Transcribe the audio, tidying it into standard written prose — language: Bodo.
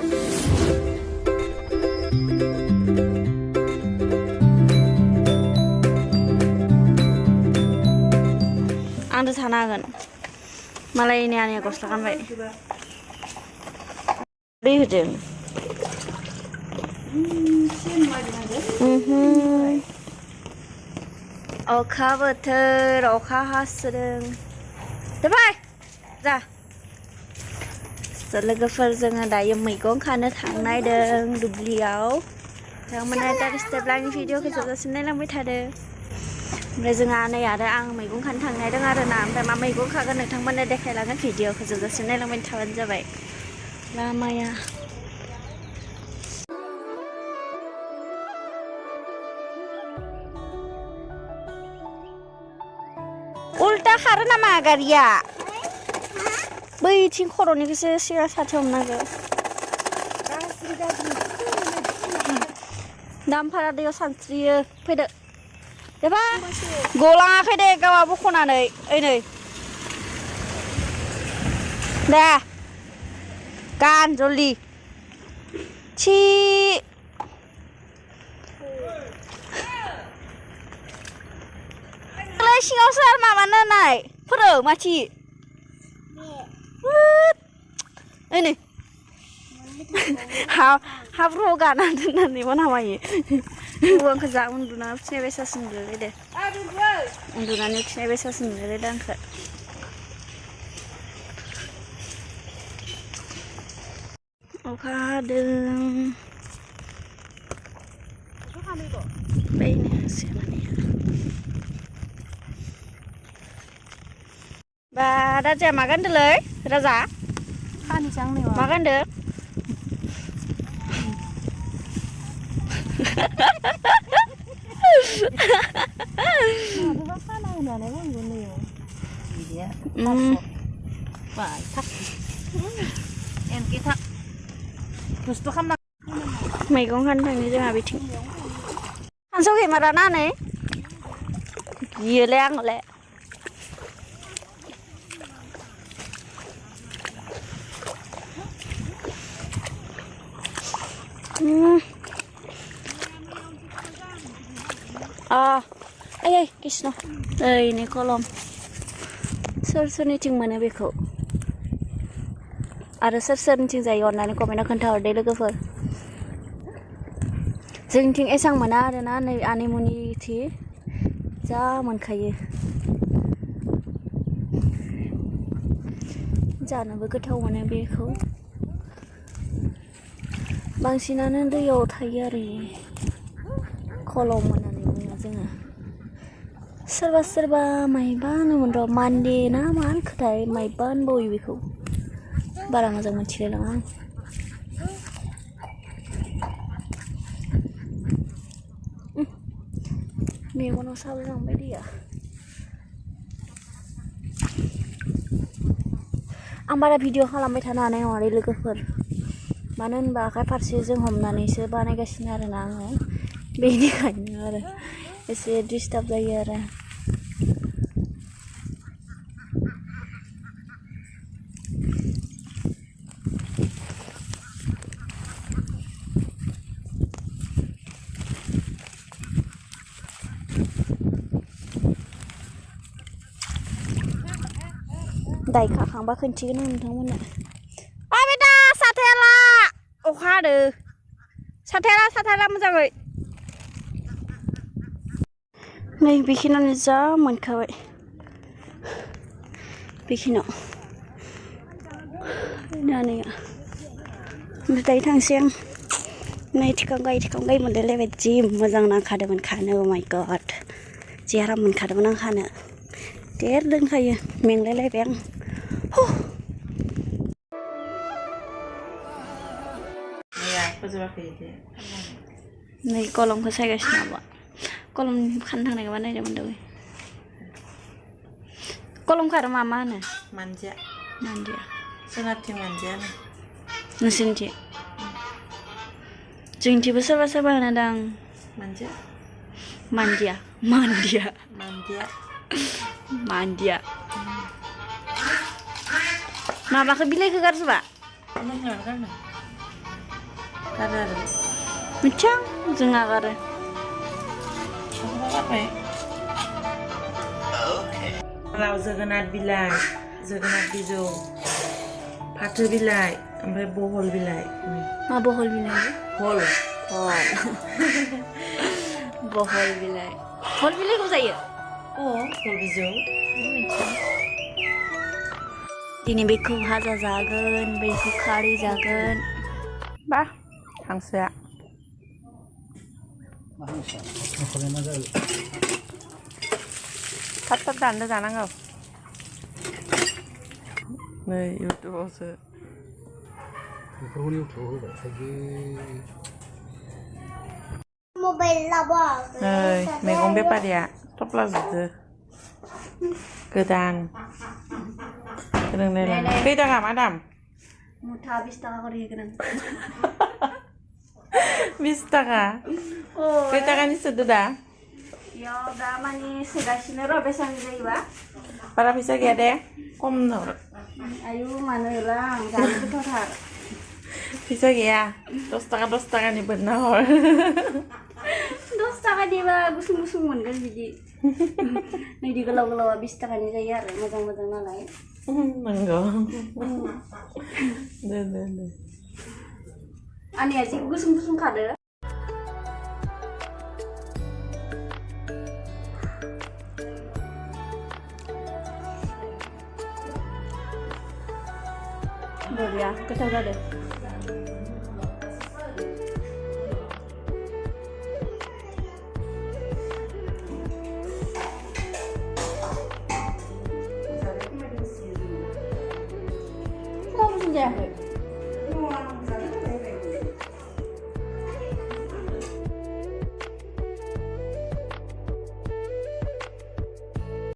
आंथ' थानो हागोन मालायनि आनैया गस्ला गानबाय दै होदों अखा बोथोर अखा हासोदों जाबाय जा लोगोफोर जोङो दायो मैगं खानो थांनायदों दुब्लियाव बिथांमोना जेब्ला आंनि भिडिअखौ जोबजासिम नायलांबाय थादों ओमफ्राय जोंहा आनै आरो आं मैगं खानो थांनायदों आरो ना ओमफ्राय मा मैगं खागोन नोंथांमोननो देखायलांगोन भिडिअखौ जोबजासिम नायलांबाय थाबानो जाबाय लामाया उल्टा खारो नामा गारिया बैथिं खर'निखौसो सिगां साथि हमनांगौ दामफारा दैयाव सानस्रियो फैदो एबा गलाङाखै दे गावा बख'नानै ओइ नै दे गान जल्दि छी सिङावसो आरो माबानो नाय फोरों माथि ओइ नै हाब्रुआव गाना दोननानै मा नामायो आंखौ जा उन्दुना फिसिनाय बेसासो नुलाय दे उन्दुनानै फिसिनाय बेसासो नुलाय दे आंखौ अखा हादों बेनो बा राजाया मा गानदोंलै राजा मा गानदों मैगं खानो थांनि जोंहा बिथिं सानसेआव केमेरा नानै गियोलै आङोलाय ओइ कृष्ण ओइ नै कलम सोर सोरनिथिं मोनो बेखौ आरो सोर सोरनिथिं जायो अननानै कमेन्टआव खोन्थाहरदे लोगोफोर जोंनिथिं एसां मोना आरोना नै आनैमोननिथिं जा मोनखायो जानोबो गोथाव मोनो बेखौ बांसिनानो दैयाव थायो आरो कलम होननानै बुङो जोङो सोरबा सोरबा मायबा होनोमोन र' मान्दे ना मा होनखोथाय मायबा होनबावो बेखौ बारा मोजां मोनथिलायलाङा आं मेगनाव साबलांबाय दैया आं बारा भिडिअ खालामबाय थानो हानाय नङा लोगोफोर मानो होनबा आखाइ फारसेजों हमनानैसो बानायगासिनो आरोना आङो बेनिखायनो आरो एसे डिस्टार्ब जायो आरो दाय खाखांबा खोन्थिगोन आं नोंथांमोननो बेटा साथाया ला अखा हादों साथाया ला मोजाङै नै बेखिनियानो जा मोनखाबाय बेखिनियाव नानैया ओमफ्राय दायो थांसै आं नै थिखांगाय मोनलायलायबाय जि मोजां नांखादोंमोन खानो अ माय गड जि आराम मोनखादोंमोन आं खानो देर दोनखायो मेंलायलायबाय आं नै कलमखौ सायगासिनो आब'आ कलम खानो थांनायखौ नायदोंमोन दे कलमखौ आरो मा होनो मानजिया सोनाबथिं मानजिया नोंसोरनिथिं जोंनिथिंबो सोरबा सोरबा होनो दां मान्दिया माबाखौ बिलाइखौ गारजोबा Kada ada. Macam जों आगारो Apa ya? Kalau जोगोनार बिलाइ, जोगोनार बिजौ, फाथो बिलाइ, ओमफ्राय बहल बिलाइ. मा बहल बिलाइ Hol. बहल बिलाइ बहल बिलाइखौ जायो Oh, hol बिजौ. दिनै बेखौ भाजा जागोन बेखौ खारै जागोन बा हांसोआ थाब थाब दानदो जानांगौ नै इउटुबावसो बेफोरखौनो इउटुबाव होबाय थायो नै मैगं बेफारिया थफ्ला जुदो गोदान रोंनायलाय खै थाखा मादाम मुथा 20 थाखा करि होगोन 20 थाखा खै थाखानि सोदो दा याव दा माने सोगासिनो र' बेसेबां जायोबा बारा फैसा गैया दे खम हर आयु मानो होला आं जानो गोथावथार फैसा गैया 10 थाखानि बोनना हर 10 थाखा दिबा गुसुं गुसुं मोनगोन बिदि नैदि गोलाव गोलावा 20 थाखानि जायो आरो मोजां मोजां नालाय नंगौ दे आंनिया जि गुसुं गुसुं खादो बरिया गोथाव जादों मा बुंजायाखै